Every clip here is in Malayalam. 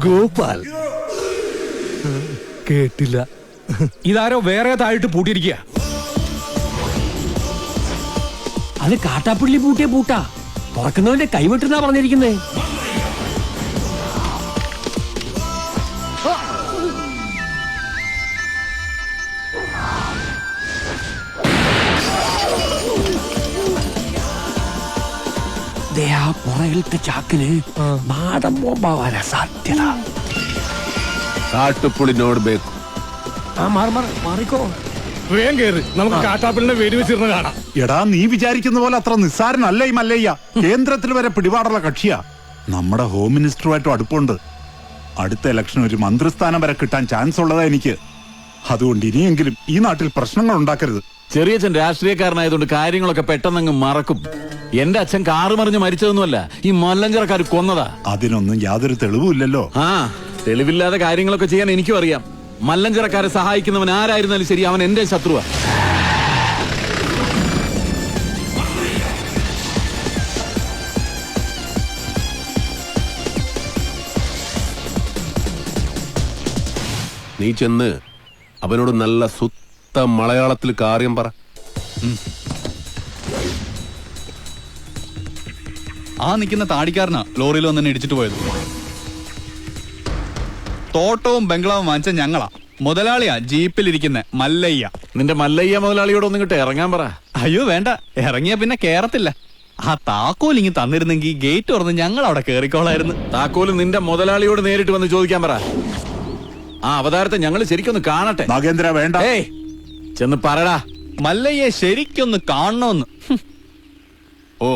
ഗോപാൽ കേട്ടില്ല. ഇതാരോ വേറെ താഴിട്ട് പൂട്ടിയിരിക്കുക. അത് കാട്ടാപ്പിള്ളി പൂട്ടിയ പൂട്ടാ. തുറക്കുന്നവന്റെ കൈവിട്ടെന്നാ പറഞ്ഞിരിക്കുന്നേ. പുറകിലത്തെ ചാക്കിന് നാടൻ ബോംബാവാനാ സാധ്യത. കാട്ടുപുളിനോട് ബേക്കും. മാറിക്കോ, വേഗം കേറ്, നമുക്ക് കാട്ടാപ്പിളിനെ വെടിവെച്ചിരുന്ന് കാണാം. എടാ, നീ വിചാരിക്കുന്ന പോലെ അത്ര നിസ്സാരനല്ല ഈ മല്ലയ്യ. കേന്ദ്രത്തിൽ വരെ പിടിപാടുള്ള കക്ഷിയാ. നമ്മുടെ ഹോം മിനിസ്റ്ററുമായിട്ടും അടുപ്പുണ്ട്. അടുത്ത ഇലക്ഷൻ ഒരു മന്ത്രിസ്ഥാനം വരെ കിട്ടാൻ ചാൻസ് ഉള്ളതാ എനിക്ക്. അതുകൊണ്ട് ഇനിയെങ്കിലും ഈ നാട്ടിൽ പ്രശ്നങ്ങൾ ഉണ്ടാക്കരുത്. ചെറിയച്ഛൻ രാഷ്ട്രീയക്കാരനായതുകൊണ്ട് കാര്യങ്ങളൊക്കെ പെട്ടെന്നങ്ങ് മറക്കും. എന്റെ അച്ഛൻ കാറ് മറിഞ്ഞ് മരിച്ചതൊന്നുമല്ല, ഈ മല്ലഞ്ചരക്കാർ കൊന്നതാ. അതിനൊന്നും യാതൊരു തെളിവുമില്ലല്ലോ. ആ, തെളിവില്ലാതെ കാര്യങ്ങളൊക്കെ ചെയ്യാൻ എനിക്കും അറിയാം. മല്ലഞ്ചരക്കാരെ സഹായിക്കുന്നവൻ ആരായിരുന്നാലും ശരി, അവൻ എന്റെ ശത്രുവാ. നീ ചെന്ന് അവനോട് നല്ല സുത്ത മലയാളത്തിൽ കാര്യം പറ. ആ നിൽക്കുന്ന താടിക്കാരനാ ലോറിയിൽ വന്നെ ഇടിച്ചിട്ട് പോയത്. തോട്ടവും ബംഗ്ലാവും വാങ്ങിച്ച ഞങ്ങളാ. മുതലാളിയാ ജീപ്പിലിരിക്കുന്ന മല്ലയ്യ. നിന്റെ മല്ലയ്യ മുതലാളിയോട് ഒന്നും ഇങ്ങോട്ട് ഇറങ്ങാൻ പറ. അയ്യോ വേണ്ട, ഇറങ്ങിയ പിന്നെ കേറത്തില്ല. ആ താക്കോൽ ഇങ്ങ് തന്നിരുന്നെങ്കിൽ ഗേറ്റ് തുറന്ന് ഞങ്ങൾ അവിടെ കേറിക്കോളായിരുന്നു. താക്കോല് നിന്റെ മുതലാളിയോട് നേരിട്ട് വന്ന് ചോദിക്കാൻ പറ. ആ അവതാരത്തെ ഞങ്ങൾ ശരിക്കൊന്ന് കാണട്ടെ. നാഗേന്ദ്ര വേണ്ട. ഏയ്, ചെന്ന് പറടാ. മല്ലയ്യെ ശരിക്കൊന്ന് കാണണമെന്ന്. ഓ,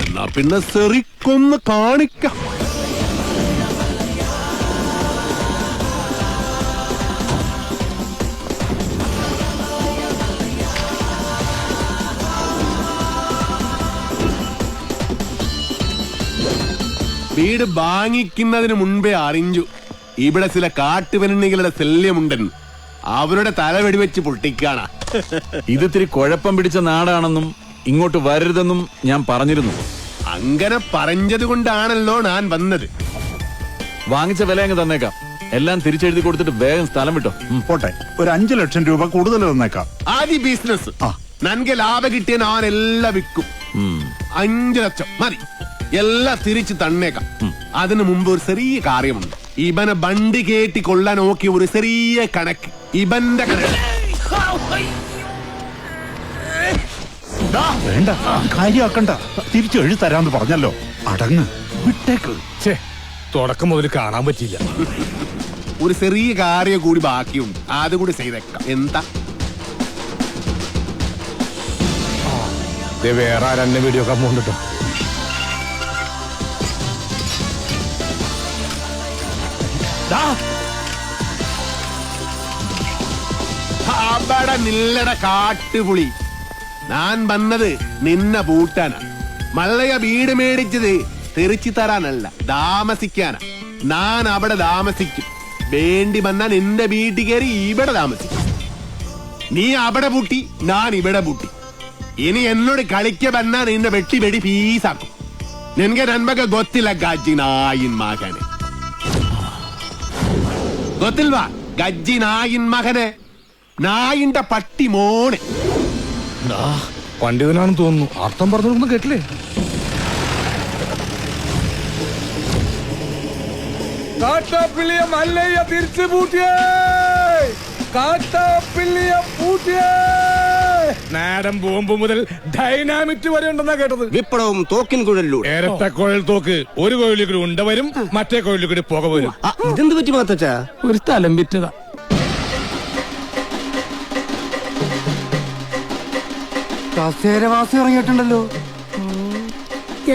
എന്നാ പിന്നെ ശരിക്കൊന്ന് കാണിക്കാം. വീട് വാങ്ങിക്കുന്നതിന് മുൻപേ അറിഞ്ഞു ഇവിടെ ചില കാട്ടുപെണ്ണികളുടെ ശല്യമുണ്ടെന്ന്. അവരുടെ തല വെടിവെച്ച് പൊട്ടിക്കാണ. ഇതിത്തിരി കുഴപ്പം പിടിച്ച നാടാണെന്നും ഇങ്ങോട്ട് വരരുതെന്നും ഞാൻ പറഞ്ഞിരുന്നു. അങ്ങനെ പറഞ്ഞത് കൊണ്ടാണല്ലോ ഞാൻ വന്നത്. വാങ്ങിച്ച വില അങ്ങ് തന്നേക്കാം. എല്ലാം തിരിച്ചെഴുതി കൊടുത്തിട്ട് വേഗം സ്ഥലം വിട്ടോ. പോട്ടെ, ഒരു 5 ലക്ഷം രൂപ കൂടുതൽ തന്നേക്കാം. ആദ്യ ബിസിനസ് നൻകെ ലാഭം കിട്ടിയ ഞാൻ എല്ലാം വിൽക്കും. 5 ലക്ഷം മതി, എല്ലാം തിരിച്ച് തന്നേക്കാം. അതിനു മുമ്പ് ഒരു ചെറിയ കാര്യമുണ്ട്. ഇവനെ ബണ്ടി കേട്ടി കൊള്ളാൻ നോക്കിയ ഒരു ചെറിയ കണക്ക്. ഇവന്റെ കണക്ക് വേണ്ട, കാര്യമാക്കണ്ട. തിരിച്ചു എഴുതി തരാന്ന് പറഞ്ഞല്ലോ. അടങ്ങ്, വിട്ടേക്ക്. തുടക്കം മുതൽ കാണാൻ പറ്റിയില്ല. ഒരു ചെറിയ കാര്യം കൂടി ബാക്കിയുണ്ട്, അതുകൂടി ചെയ്തേക്കാം. എന്താ വേറെ ആരെന്നെ വീഡിയോ ഒക്കെ പോണ്ടിട്ടോ. അവിടെ നില്ലട കാട്ടുപുളി. ഞാൻ വന്നത് നിന്നെ പൂട്ടാനാ. മല്ലയ വീട് മേടിച്ചത് തിരിച്ചു തരാനല്ല, താമസിക്കാനാ. ഞാൻ അവിടെ താമസിക്കും. വേണ്ടി വന്നാൽ നിന്റെ വീട്ടിൽ കയറി ഇവിടെ താമസിക്കും. നീ അവിടെ പൂട്ടി, ഞാൻ ഇവിടെ പൂട്ടി. ഇനി എന്നോട് കളിക്ക വന്നാ നിന്റെ വെട്ടി വെടി പീസാക്കും. നിനക്ക് നന്മക്ക് ಗೊತ್ತಿಲ್ಲ ಗಜ್ಜಿ ನಾಯಿನ ಮಗನೆ. ಗೊತ್ತಿಲ್ವಾ ಗಜ್ಜಿ ನಾಯಿನ മകനെ? നായിന്റെ പട്ടി മോനെ. പണ്ഡിതനാണെന്ന് തോന്നുന്നു. അർത്ഥം പറഞ്ഞൊന്നും കേട്ടില്ലേ? കാട്ടാപ്പിള്ളിയെ മല്ലയ്യ തിരിച്ചു പൂട്ടിയേ. കാട്ടാപ്പിള്ളിയെ പൂട്ടിയേ. നാടൻ ബോംബ് മുതൽ ഡൈനാമിറ്റ് വരെ ഉണ്ടെന്നാ കേട്ടത്. വിപ്ലവം തോക്കിൻ കുഴലിലൂടെ. ഇരട്ട കുഴൽ തോക്ക്. ഒരു കുഴലിൽ കൂടി ഉണ്ട വരും, മറ്റേ കുഴലിൽ കൂടി പുക വരും. ഇതെന്ത് പറ്റി മാത്തച്ചാ? ഒരു സ്ഥലം വിറ്റതാ. കസേരവാസി ഇറങ്ങിയിട്ടുണ്ടല്ലോ.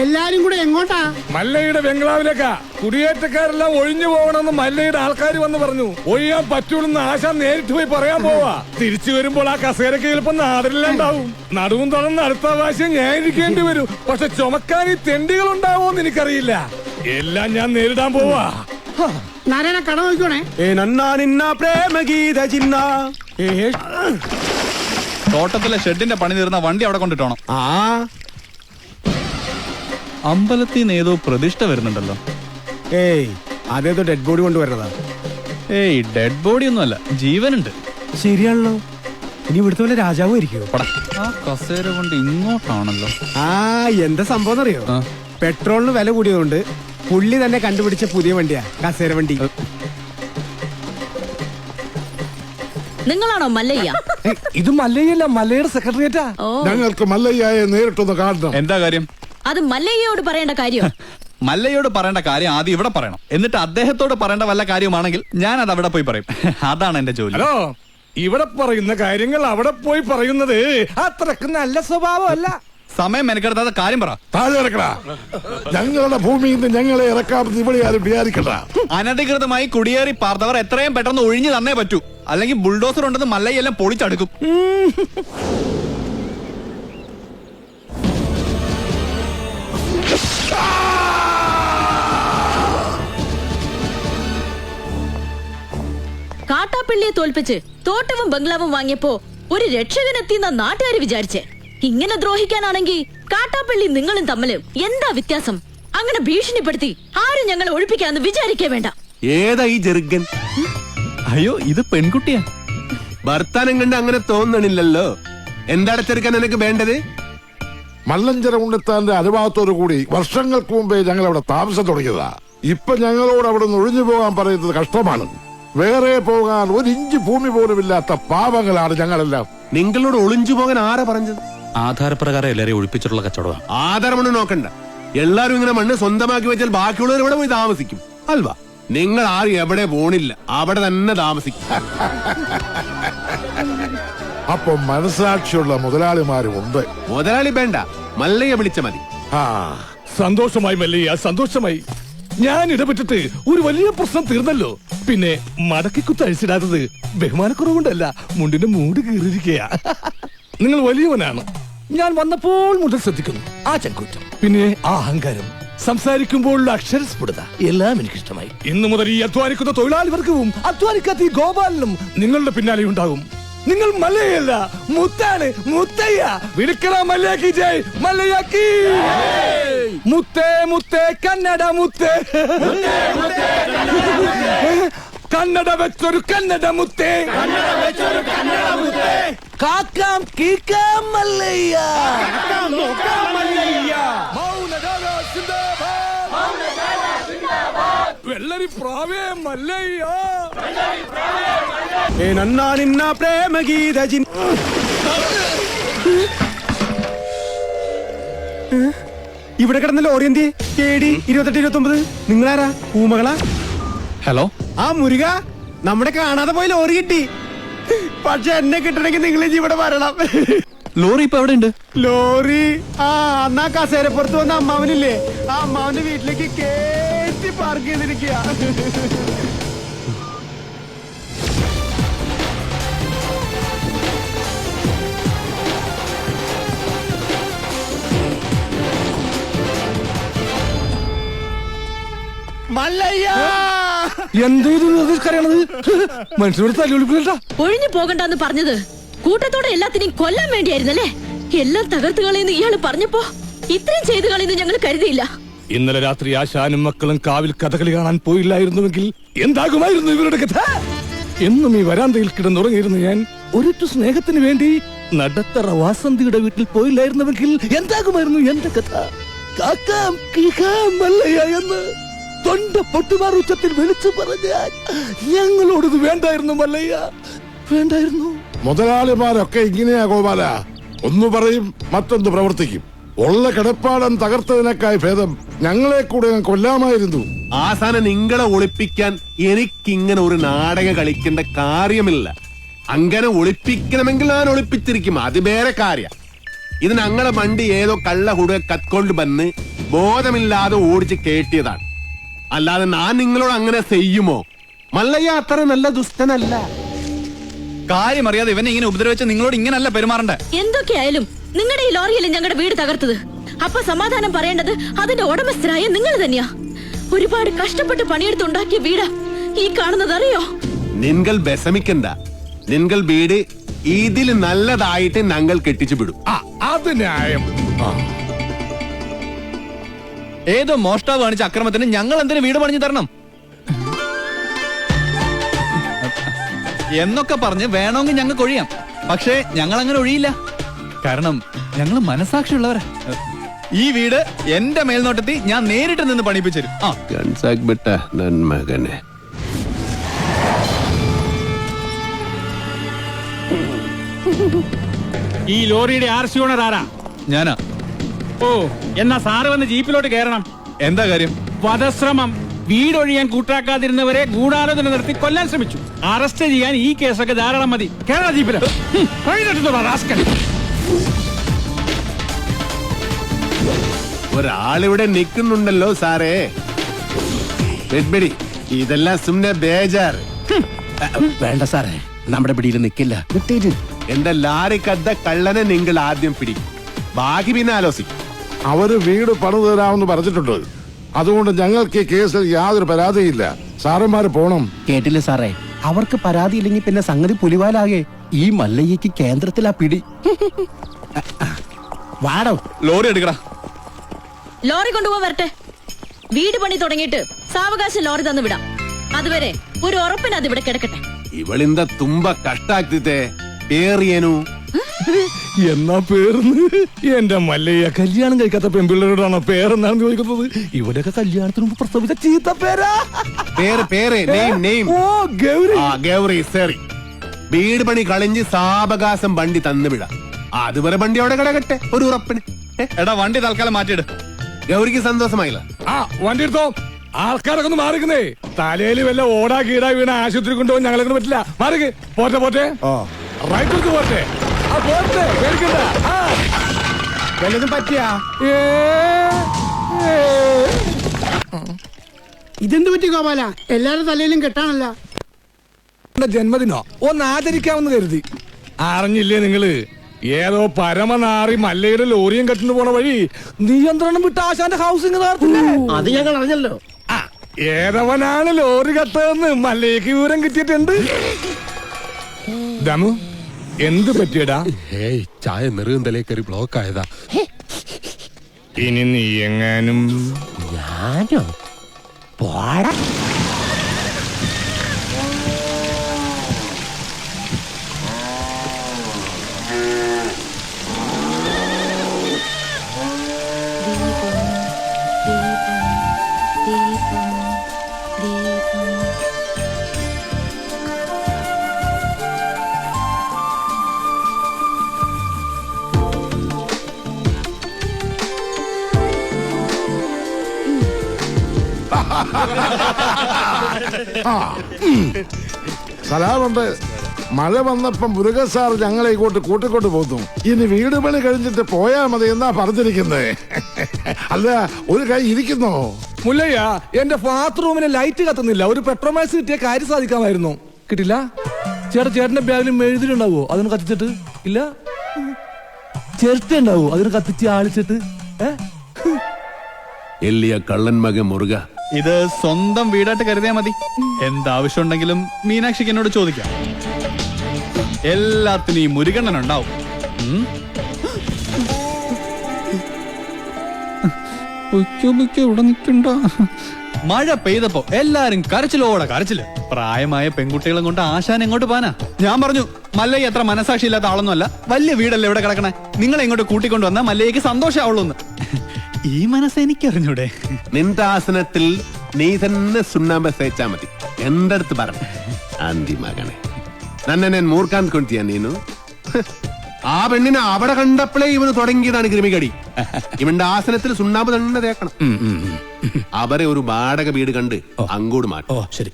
എല്ലാരും കൂടെ എങ്ങോട്ടാ? മല്ലയുടെ ബംഗ്ലാവിലേക്കാ. കുടിയേറ്റക്കാരെല്ലാം ഒഴിഞ്ഞു പോകണമെന്ന് മല്ലയുടെ ആൾക്കാർ വന്ന് പറഞ്ഞു. ഒഴിയാൻ പറ്റൂലെന്ന് ആശ നേരിട്ട് പോയി പറയാൻ പോവാ. തിരിച്ചു വരുമ്പോൾ ആ കസേരക്ക് ചിലപ്പോ നാടില്ലാണ്ടാവും. നടുവും തുറന്ന് അടുത്ത പ്രാവശ്യം ഞാൻ ഇരിക്കേണ്ടി വരും. പക്ഷെ ചുമക്കാൻ ഈ തെണ്ടികൾ ഉണ്ടാവോന്ന് എനിക്കറിയില്ല. എല്ലാം ഞാൻ നേരിടാൻ പോവാ. നാരായണ കട നോക്കണേ. തോട്ടത്തിലെ ഷെഡിന്റെ പണി തീർന്ന വണ്ടി അവിടെ കൊണ്ടിട്ടോണം. അമ്പലത്തിൽ നിന്ന് ഏതോ പ്രതിഷ്ഠ വരുന്നുണ്ടല്ലോ. ഏയ്, അതേതോ ഡെഡ് ബോഡി കൊണ്ടുവരുന്നതാ. ഏയ് ഡെഡ് ബോഡി ഒന്നുമല്ല, ജീവനുണ്ട്. ശരിയാണല്ലോ. ഇനി ഇവിടുത്തെ പോലെ രാജാവും ഇരിക്കുവോ? ആ കസേര കൊണ്ട് ഇങ്ങോട്ടാണല്ലോ. ആ എന്താ സംഭവം അറിയോ? പെട്രോളിന് വില കൂടിയതുകൊണ്ട് പുള്ളി തന്നെ കണ്ടുപിടിച്ച പുതിയ വണ്ടിയാ കസേര വണ്ടി. നിങ്ങളാണോ മല്ലയ്യ? ഇത് മല്ലയ്യല്ല, മല്ലയുടെ സെക്രട്ടറിയേറ്റാ. ഞങ്ങൾക്ക് മല്ലയ്യയെ നേരിട്ടൊന്ന് കാണണം. എന്താ കാര്യം? അത് മല്ലയ്യയോട് പറയേണ്ട കാര്യം. മല്ലയോട് പറയേണ്ട കാര്യം ആദ്യം ഇവിടെ പറയണം, എന്നിട്ട് അദ്ദേഹത്തോട് പറയേണ്ട വല്ല കാര്യമാണെങ്കിൽ ഞാൻ അത് അവിടെ പോയി പറയും. അതാണ് എന്റെ ജോലി. ഹലോ, ഇവിടെ പറയുന്ന കാര്യങ്ങൾ അവിടെ പോയി പറയുന്നത് അത്രക്ക് നല്ല സ്വഭാവമല്ല. സമയം മെനക്കെടുത്താത്ത കാര്യം പറ. താഴെ ഇറക്കടാ. ഞങ്ങളുടെ ഭൂമിയിൽ നിന്ന് ഞങ്ങളെ ഇറക്കാമെന്ന് ഇവിടെ ആരും വിചാരിക്കണ്ട. അനധികൃതമായി കുടിയേറി പാർത്തവർ എത്രയും പെട്ടെന്ന് ഒഴിഞ്ഞു തന്നേ പറ്റൂ, അല്ലെങ്കിൽ ബുൾഡോസർ ഉണ്ടെന്ന് മല്ലയെല്ലാം പൊളിച്ചടുക്കും. കാട്ടാപ്പള്ളിയെ തോൽപ്പിച്ച് തോട്ടവും ബംഗ്ലാവും വാങ്ങിയപ്പോ ഒരു രക്ഷകനെത്തിയെന്ന നാട്ടുകാര് വിചാരിച്ചേ. ഇങ്ങനെ ദ്രോഹിക്കാനാണെങ്കിൽ കാട്ടാപ്പള്ളി നിങ്ങളും തമ്മില് എന്താ വ്യത്യാസം? അങ്ങനെ ഭീഷണിപ്പെടുത്തി ആരും ഞങ്ങളെ ഒഴിപ്പിക്കാന്ന് വിചാരിക്കേ വേണ്ട. ഏതാ ഈ ജെറുഗൻ? അയ്യോ, ഇത് പെൺകുട്ടിയാ. ഭർത്താനം കണ്ട് അങ്ങനെ തോന്നണില്ലല്ലോ. എന്താണ് ചെറുക്കൻ നിനക്ക് വേണ്ടത്? മല്ലഞ്ചര ഉണ്ണിത്താന്റെ അനുഭവത്തോടു കൂടി വർഷങ്ങൾക്ക് മുമ്പേ ഞങ്ങൾ അവിടെ താമസം തുടങ്ങിയതാ. ഇപ്പൊ ഞങ്ങളോട് അവിടെ നിന്ന് ഒഴിഞ്ഞു പോകാൻ പറയുന്നത് കഷ്ടമാണ്. വേറെ പോകാൻ ഒരു ഇഞ്ച് ഭൂമി പോലുമില്ലാത്ത പാവങ്ങളാണ് ഞങ്ങളെല്ലാം. നിങ്ങളോട് ഒളിഞ്ചു പോകാൻ ആരാ പറഞ്ഞത്? ആധാരപ്രകാരം എല്ലാരെയും ഒഴിപ്പിച്ചിട്ടുള്ള കച്ചവടമാണ്. ആധാരമണ്ണ് നോക്കണ്ട. എല്ലാരും ഇങ്ങനെ മണ്ണ് സ്വന്തമാക്കി വെച്ചാൽ ബാക്കിയുള്ളവർ ഇവിടെ പോയി താമസിക്കും അൽവാ. നിങ്ങൾ ആരും എവിടെ പോണില്ല, അവിടെ തന്നെ താമസിക്കും. അപ്പൊ മനസാക്ഷിയുള്ള മുതലാളിമാരും ഉണ്ട്. മുതലാളി വേണ്ട, മല്ലയെ വിളിച്ച മതി. സന്തോഷമായി മല്ലയ്യ, സന്തോഷമായി. ഞാൻ ഇടപെട്ടിട്ട് ഒരു വലിയ പ്രശ്നം തീർന്നല്ലോ. പിന്നെ മടക്കിക്കുത്ത് അഴിച്ചിടാത്തത് ബഹുമാനക്കുറവുകൊണ്ടല്ല, മുണ്ടിന്റെ മൂട് കീറിയിരിക്കയാ. നിങ്ങൾ വലിയവനാണ്. ഞാൻ വന്നപ്പോൾ മുതൽ ശ്രദ്ധിക്കുന്നു ആ ചങ്കൂറ്റം, പിന്നെ ആ അഹങ്കാരം, സംസാരിക്കുമ്പോഴുള്ള അക്ഷരസ്ഫുടത എല്ലാം എനിക്കിഷ്ടമായി. ഇന്നു മുതൽ ഈ അധ്വാനിക്കുന്ന തൊഴിലാളി വർഗവും അധ്വാനിക്കാത്ത ഈ ഗോപാലനും നിങ്ങളുടെ പിന്നാലെ ഉണ്ടാകും. നിങ്ങൾ മല്ലയല്ല, മുത്താണ്, മുത്തയ്യ. വിളിക്കണ മല്ലയാക്കി ജയ്, മല്ലയാക്കി. മുത്തേ മുത്തേ കന്നഡ മുത്തേ, കന്നഡ വെച്ചൊരു കന്നഡ മുത്തേ, കാക്കാം കീക്കാം മല്ലയ്യ, വെള്ളരി പ്രാവേ മല്ലയ്യ. നന്നാ പ്രേമ ഗീത. ഇവിടെ കിടന്ന ലോറി എന്തി? KD 2829. നിങ്ങളാരാ? ഊമകളാ? ഹലോ, ആ മുരുക, നമ്മുടെ കാണാതെ പോയി ലോറി കിട്ടി. പക്ഷെ എന്നെ കിട്ടണമെങ്കിൽ നിങ്ങൾ ഇവിടെ വരണം. ലോറി ഇപ്പൊ എവിടെ ഉണ്ട്? ലോറി അന്നാ കസേരപ്പുറത്ത് വന്ന അമ്മാവനില്ലേ, ആ അമ്മാവന്റെ വീട്ടിലേക്ക് കേറ്റി പാർക്ക് ചെയ്തിരിക്കുക. മനുഷ്യരോട് തല്ലുകൊടുക്കണ്ട. ഒഴിഞ്ഞു പോകണ്ടെന്ന് പറഞ്ഞത് കൂട്ടത്തോടെ എല്ലാത്തിനെയും കൊല്ലാൻ വേണ്ടിയായിരുന്നല്ലേ? എല്ലാം തകർത്ത് കളയുന്ന ഇയാള് പറഞ്ഞപ്പോ ഇത്രയും ചെയ്തു കളയുന്നു ഞങ്ങൾ കരുതിയില്ല. ഇന്നലെ രാത്രി ആശാനും മക്കളും കാവിൽ കഥകളി കാണാൻ പോയില്ലായിരുന്നുവെങ്കിൽ എന്താകുമായിരുന്നു ഇവരുടെ കഥ? എന്നും ഈ വരാന്തയിൽ കിടന്നുറങ്ങിയിരുന്നു ഞാൻ. ഒരിറ്റു സ്നേഹത്തിന് വേണ്ടി നടത്തറ വാസന്തിയുടെ വീട്ടിൽ പോയില്ലായിരുന്നുവെങ്കിൽ എന്താകുമായിരുന്നു എന്റെ കഥ? കാക്കാം കീക്കാം മല്ലയ്യ എന്ന് തൊണ്ട പൊട്ടുമാർ ഉച്ചത്തിൽ വിളിച്ചു പറഞ്ഞാൽ ഞങ്ങളോടത് വേണ്ടായിരുന്നു മല്ലയ്യ, വേണ്ടായിരുന്നു. മുതലാളിമാരൊക്കെ ഇങ്ങനെയാ ഗോപാല. ഒന്ന് പറയും, മറ്റൊന്ന് പ്രവർത്തിക്കും. ഉള്ള കിടപ്പാടം തകർത്തതിനേക്കായി ഭേദം ഞങ്ങളെ കൂടെ കൊല്ലാമായിരുന്നു. ആസാനം നിങ്ങളെ ഒളിപ്പിക്കാൻ എനിക്കിങ്ങനെ ഒരു നാടകം കളിക്കേണ്ട കാര്യമില്ല. അങ്ങനെ ഒളിപ്പിക്കണമെങ്കിൽ ഞാൻ ഒളിപ്പിച്ചിരിക്കും, അത് വേറെ കാര്യ. ഇത് ഞങ്ങളെ വണ്ടി ഏതോ കള്ള ഹുട കത്കൊണ്ട് വന്ന് ബോധമില്ലാതെ ഓടിച്ച് കേട്ടിയതാണ്. അല്ലാതെ ഞാൻ നിങ്ങളോട് അങ്ങനെ ചെയ്യുമോ? മല്ലയ്യ അത്ര നല്ല ദുഷ്ടനല്ല. കാര്യം അറിയാതെ ഇവനെ ഇങ്ങനെ ഉപദ്രവിച്ച നിങ്ങളോട് ഇങ്ങനല്ല പെരുമാറണ്ടേ. എന്തൊക്കെയായാലും നിങ്ങളുടെ ഈ ലോറിയല്ലേ ഞങ്ങളുടെ വീട് തകർത്തത്. അപ്പൊ സമാധാനം പറയേണ്ടത് അതിന്റെ ഉടമസ്ഥരായ നിങ്ങൾ തന്നെയാ. ഒരുപാട് കഷ്ടപ്പെട്ട് പണിയെടുത്തുണ്ടാക്കിയ വീടാ ഈ കാണുന്നത്, അറിയോ? നിങ്ങൾ വിഷമിക്കണ്ട. നിങ്ങൾ വീട് ഇതിൽ നല്ലതായിട്ട് ഞങ്ങൾ കെട്ടിച്ചു വിടും. അത് ന്യായം. ഏതോ മോഷ്ടാവ് കാണിച്ച അക്രമത്തിന് ഞങ്ങൾ എന്തിനു വീട് പണിഞ്ഞു തരണം? എന്നൊക്കെ പറഞ്ഞ് വേണമെങ്കിൽ ഞങ്ങൾക്ക് ഒഴിയാം. പക്ഷേ ഞങ്ങൾ അങ്ങനെ ഒഴിയില്ല. കാരണം ഞങ്ങൾ മനസാക്ഷിയുള്ളവരാ. ഈ വീട് എന്റെ മേൽനോട്ടത്തിൽ ഞാൻ നേരിട്ട് നിന്ന് പണിപ്പിച്ചു തരും. ഗൺസാക്ബിട്ട നന്മകനെ. ഈ ലോറിയുടെ RC ഓണർ ആരാ? ഞാനാ. ഓ, എന്നാ സാറ് വന്ന് ജീപ്പിലോട്ട് കയറണം. എന്താ കാര്യം? വധശ്രമം. വീടൊഴിയാൻ കൂട്ടാക്കാതിരുന്നവരെ ഗൂഢാലോചന നടത്തി കൊല്ലാൻ ശ്രമിച്ചു. അറസ്റ്റ് ചെയ്യാൻ ഈ കേസൊക്കെ ധാരാളം മതി. കേരള ജീപ്പില് ഒരാളിവിടെ നിൽക്കുന്നുണ്ടല്ലോ സാറേ. വെഡ്ബിടി, ഇതെല്ലാം സുമ്നെ ബേജാറ്. വേണ്ട സാറേ, നമ്മുടെ പിടിയിൽ നിൽക്കില്ല. എന്റെ ലാറിക്കദ്ദ കള്ളനെ നിങ്ങൾ ആദ്യം പിടിക്കും, ബാക്കി പിന്നെ ആലോചിക്കും. അവര് വീട് പണിതു തരാമെന്ന് പറഞ്ഞിട്ടുണ്ട്. അതുകൊണ്ട് ഞങ്ങൾക്ക് ഈ കേസിൽ യാതൊരു പരാതിയില്ല. സാറന്മാര് പോണം. കേട്ടില്ലേ സാറേ, അവർക്ക് പരാതിയില്ലെങ്കിൽ പിന്നെ സംഗതി പുലിവാലാകെ. ഈ മല്ലയ്യക്ക് കേന്ദ്രത്തിലാ പിടി. വാടോ. ലോറി എടുക്കടാ. ലോറി കൊണ്ടുപോകാൻ വരട്ടെ. വീട് പണി തുടങ്ങിയിട്ട് സാവകാശം ലോറി തന്നു വിടാം. അതുവരെ ഒരു ഉറപ്പിന് അത് ഇവിടെ കിടക്കട്ടെ. ഇവളിന്ത തുമ്പ കഷ്ടാക്കിത്തെ പേറിയനു. എന്നാ പേർന്ന് എന്റെ മല്ലയ്യ കല്യാണം കഴിക്കാത്ത പെൺപിള്ളേരോടാണോ പേരെന്നാണ് ചോദിക്കുന്നത്? ഇവരൊക്കെ കല്യാണത്തിന് മുമ്പ് പ്രസവിച്ച ചീത്ത പേരാ. ഗൗരി സേറി. വീട് പണി കളിഞ്ഞ് സാവകാശം വണ്ടി തന്നുവിടാം. അതുവരെ വണ്ടി അവിടെ കിടക്കട്ടെ ഒരു ഉറപ്പിന്. എടാ, വണ്ടി തൽക്കാലം മാറ്റിയിട്. ഗൗരിക്ക് സന്തോഷമായില്ല. വണ്ടി എടുത്തോ. ആൾക്കാരൊക്കെ ഒന്ന് മാറിക്കുന്നേ. തലയില് വല്ല ഓടാ കീടാ വീണ ആശുപത്രി കൊണ്ടുപോകാൻ ഞങ്ങളെ പറ്റില്ല. മാറിക്ക്. പോട്ടെ പോട്ടെ. റൈറ്റ് എടുത്ത് പോട്ടെ. വല്ലതും പറ്റിയാ? ഇതെന്ത് പറ്റി ഗോപാല? എല്ലാരും തലയിലും കെട്ടാണല്ല. ജന്മദിനോ ഒന്ന് ആചരിക്കാമെന്ന് കരുതി. അറിഞ്ഞില്ലേ നിങ്ങള്? ഏതോ പരമനാറി മല്ലയുടെ ലോറിയും കെട്ടിന് പോണ വഴി നിയന്ത്രണം വിട്ട് ആശാന്റെ ഹൗസിംഗ് നടത്തില്ലേ? അത് ഞങ്ങൾ അറിഞ്ഞല്ലോ. ഏതവനാണ് ലോറി കെട്ടതെന്ന് മല്ലയ്ക്ക് വിവരം കിട്ടിയിട്ടുണ്ട്. ദമു, എന്ത് പറ്റിയടാ? ചായ നെറുകും തലേ കയറി ബ്ലോക്ക് ആയതാ. ഇനി നീ എങ്ങാനും ഞാനോ? പോടാ. സലാമുണ്ട്. മഴ വന്നപ്പം മുരുകൻ സാർ ഞങ്ങളെ ഇങ്ങോട്ട് കൂട്ടിക്കൊണ്ട് പോന്നു. ഇനി വീട് പണി കഴിഞ്ഞിട്ട് പോയാ മതി എന്നാ പറഞ്ഞിരിക്കുന്നത്. അല്ല, ഒരു കൈ ഇരിക്കുന്നോ? മുല്ലയ്യ, എന്റെ ബാത്റൂമിന് ലൈറ്റ് കത്തുന്നില്ല. ഒരു പെട്രോമാക്സ് കിട്ടിയ കാര്യം സാധിക്കാമായിരുന്നു. കിട്ടില്ല. ചേട്ടന്റെ ബാഗിലും മെഴുതിലുണ്ടാവോ? അതിന് കത്തിച്ചിട്ട് ഇല്ല. ചിരട്ട ഉണ്ടാവോ? അതിന് കത്തിച്ച് ആളിച്ചിട്ട്. എല്ലിയ കള്ളൻ മകൻ മുറുക. ഇത് സ്വന്തം വീടായിട്ട് കരുതിയാ മതി. എന്താവശ്യം ഉണ്ടെങ്കിലും മീനാക്ഷിക്ക് എന്നോട് ചോദിക്കാം. എല്ലാത്തിനും ഈ മുരുകണ്ണൻ ഉണ്ടാവും. ഇവിടെ നിൽക്കണ്ട. മഴ പെയ്തപ്പോ എല്ലാരും കരച്ചിലോടെ കരച്ചില്. പ്രായമായ പെൺകുട്ടികളും കൊണ്ട് ആശാൻ എങ്ങോട്ട് പോനാ? ഞാൻ പറഞ്ഞു, മല്ലയ്യ അത്ര മനസാക്ഷി ഇല്ലാത്ത ആളൊന്നുമല്ല. വലിയ വീടല്ലേ ഇവിടെ കിടക്കണേ. നിങ്ങളെ ഇങ്ങോട്ട് കൂട്ടിക്കൊണ്ടുവന്ന മല്ലയ്യക്ക് സന്തോഷമാവുള്ളൂന്ന്. ഈ മനസ്സ് എനിക്കറിഞ്ഞൂടെ? നിന്റെ ആസനത്തിൽ നീ തന്നെ സുണ്ണാമ്പ തേച്ചാ മതി. എന്റെ അടുത്ത് പറഞ്ഞു ആന്തി മകനെ, നന്നെ ഞാൻ മൂർക്കാൻ കൊണ്ടിയാ നീനു. ആ പെണ്ണിനെ അവിടെ കണ്ടപ്പോഴേ ഇവന് തുടങ്ങിയതാണ് ക്രിമികടി. ഇവന്റെ ആസനത്തിൽ സുണ്ണാമ്പ് തന്നെ തേക്കണം. അവരെ ഒരു വാടക വീട് കണ്ട് അങ്ങോട്ട് മാറ്റും. ശരി.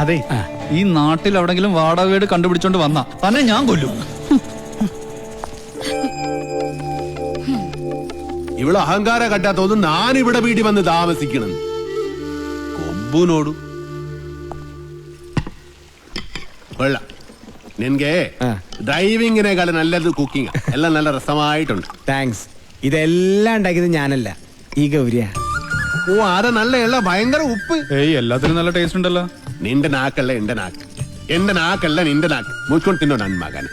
അതെ, ഈ നാട്ടിൽ എവിടെങ്കിലും വാടക വീട് കണ്ടുപിടിച്ചോണ്ട് വന്നാ തന്നെ ഞാൻ കൊല്ലും. ഇവിടെ അഹങ്കാര കട്ടാത്തോന്നും ഞാൻ ഇവിടെ വീട്ടിൽ വന്ന് താമസിക്കണം. കൊമ്പുനോടു കൊള്ളാം. നിനക്ക് ഡ്രൈവിങ്ങിനേക്കാളും നല്ലത് കുക്കിംഗ്. എല്ലാം നല്ല രസമായിട്ടുണ്ട്. താങ്ക്സ്. ഇതെല്ലാം ഉണ്ടാക്കിയത് ഞാനല്ല, ഈ ഗൗരിയാ. ഓ, അത് നല്ല എള്ള ഭയങ്കര ഉപ്പ്. എല്ലാത്തിനും നല്ല ടേസ്റ്റ് ഉണ്ടല്ലോ. നിന്റെ നാക്കല്ല എന്റെ നാക്ക്, എന്റെ നാക്കല്ല നിന്റെ നാക്ക്. മുച്ചുകൊണ്ട് തിന്നോ നന്മകനെ.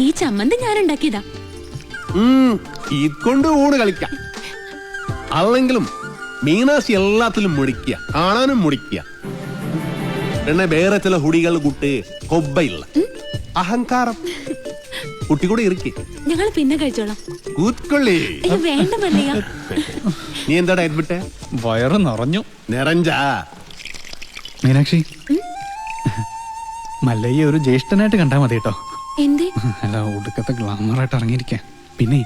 ഈ ചമ്മന്തി ഞാൻ ഉണ്ടാക്കിയതാ. ഇതുകൊണ്ട് ഊണ് കളിക്കാം. അല്ലെങ്കിലും മീനാക്ഷി എല്ലാത്തിലും മുടിക്കുക, കാണാനും മുടിക്കുക. പിന്നെ വേറെ ചില ഹുടികൾ കൂട്ട് കൊബ്ബയില്ല അഹങ്കാരം കുട്ടി കൂടെ ഇരിക്കേ. ഞങ്ങൾ പിന്നെ കഴിച്ചോളാം. കൂത്തൊള്ളി വേണ്ട മല്ലയ്യ. നീ എന്താടാ അഡ്മിറ്റ്? വയറ് നിറഞ്ഞു. നിറഞ്ചാ മീനാക്ഷി, മല്ലയ്യ ഒരു ജ്യേഷ്ഠനായിട്ട് കണ്ടാ മതി കേട്ടോ. എന്തേ? അല്ല, ഒടുക്കത്തെ ഗ്ലാമറായിട്ട് ഇറങ്ങിയിരിക്കാൻ. പിന്നെ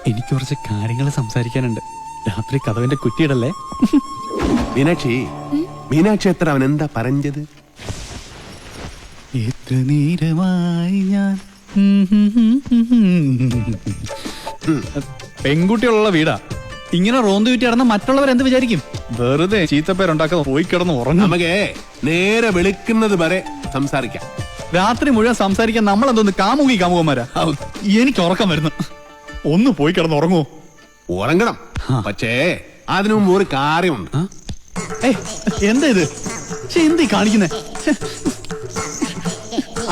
എനിക്ക് കുറച്ച് കാര്യങ്ങൾ സംസാരിക്കാനുണ്ട്. രാത്രി കഥവിന്റെ കുറ്റിയിടല്ലേ? മീനാക്ഷി, മീനാക്ഷി എത്ര അവൻ എന്താ പറഞ്ഞത്? എത്ര നേരമായി ഞാൻ പെൺകുട്ടികളുള്ള വീടാ. ഇങ്ങനെ റോന്തു ചുറ്റി കിടന്ന മറ്റുള്ളവർ എന്ത് വിചാരിക്കും? വെറുതെ ചീത്തപ്പേരുണ്ടാക്കാതെ പോയി കിടന്ന് ഉറങ്ങും. നമുക്ക് നേരെ വെളുക്കുന്നത് വരെ സംസാരിക്കാം. രാത്രി മുഴുവൻ സംസാരിക്കാൻ നമ്മൾ എന്തോന്ന് കാമുകന്മാരാ? എനിക്ക് ഉറക്കം വരുന്നു. ഒന്ന് പോയി കിടന്ന് ഉറങ്ങുമോ? ഉറങ്ങണം, പക്ഷേ അതിനു മുമ്പ് ഒരു കാര്യമുണ്ട്. എന്താ ഇത്? എന്തീ കാണിക്കുന്നേ?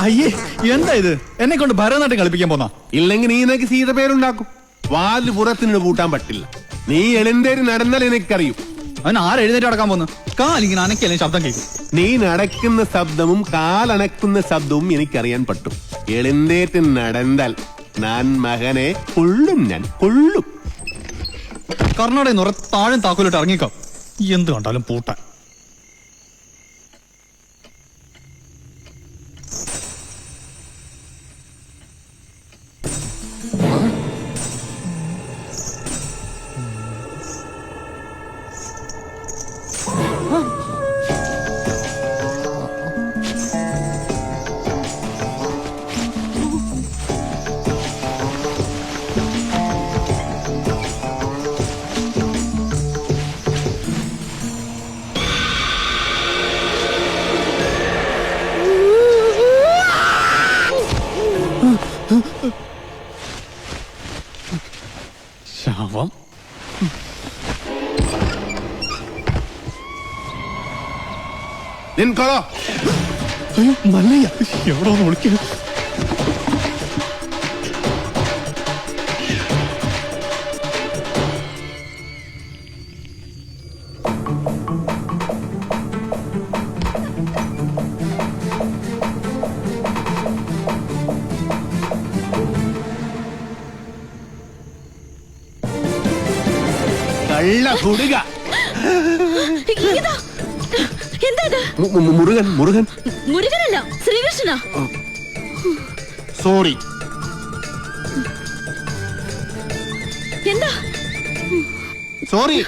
അയ്യേ, എന്താ ഇത്? എന്നെ കൊണ്ട് ഭരതനാട്യം കളിപ്പിക്കാൻ പോന്നാ? ഇല്ലെങ്കിൽ നീ നിനക്ക് സീത പേരുണ്ടാക്കും. വാല് പുറത്തിന് പൂട്ടാൻ പറ്റില്ല. നീ എഴുന്നേര് നടന്നാൽ എനിക്കറിയും. അവൻ ആരെഴുന്നേറ്റ് നടക്കാൻ പോന്നു? കാലിങ്ങനെ അനക്കല്ലേ ശബ്ദം കേൾക്കും. നീ നടക്കുന്ന ശബ്ദവും കാലണക്കുന്ന ശബ്ദവും എനിക്കറിയാൻ പറ്റും. എഴുന്നേറ്റ് നടന്നാൽ ഞാൻ മകനെ കൊള്ളും, ഞാൻ കൊള്ളും. കർണാടക നിറ താഴെ താക്കോലിട്ട് ഇറങ്ങിക്കോ. എന്ത് കണ്ടാലും പൂട്ടാൻ. ശവം. നിൻകൊളോ മല്ലയ്യ എവിടെ ഒന്ന് വിളിക്കുക? കള്ള കുടുക. എന്താ ഇത്? മുരുകൻ, മുരുകൻ. മുരുകനല്ല, ശ്രീകൃഷ്ണനാ. സോറി. എന്താ? സോറി.